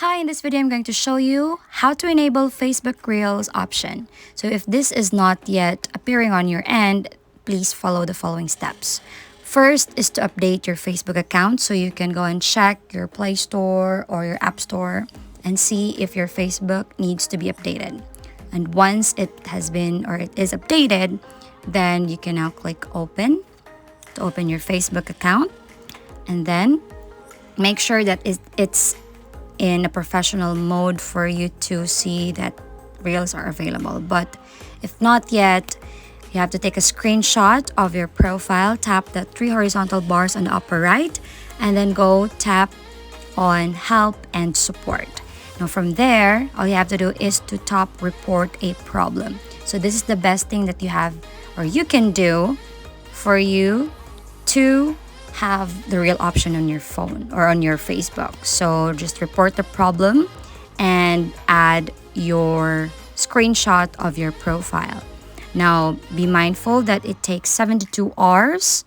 Hi, in this video I'm going to show you how to enable Facebook Reels option. So if this is not yet appearing on your end, please follow the following steps. First is to update your Facebook account, so you can go and check your Play Store or your App Store and see if your Facebook needs to be updated. And once it has been or it is updated, then you can now click open to open your Facebook account, and then make sure that it's in a professional mode for you to see that Reels are available. But if not yet, you have to take a screenshot of your profile, tap the three horizontal bars on the upper right, and then go tap on help and support. Now from there, all you have to do is to tap report a problem. So this is the best thing that you have or you can do for you to have the real option on your phone or on your Facebook. So just report the problem and add your screenshot of your profile. Now be mindful that it takes 72 hours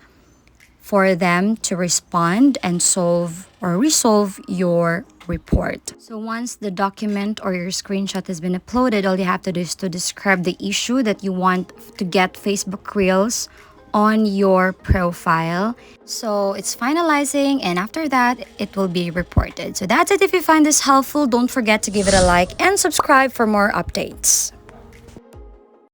for them to respond and solve or resolve your report. So once the document or your screenshot has been uploaded, all you have to do is to describe the issue that you want to get Facebook Reels on your profile. So it's finalizing, and after that it will be reported. So that's it. If you find this helpful, don't forget to give it a like and subscribe for more updates.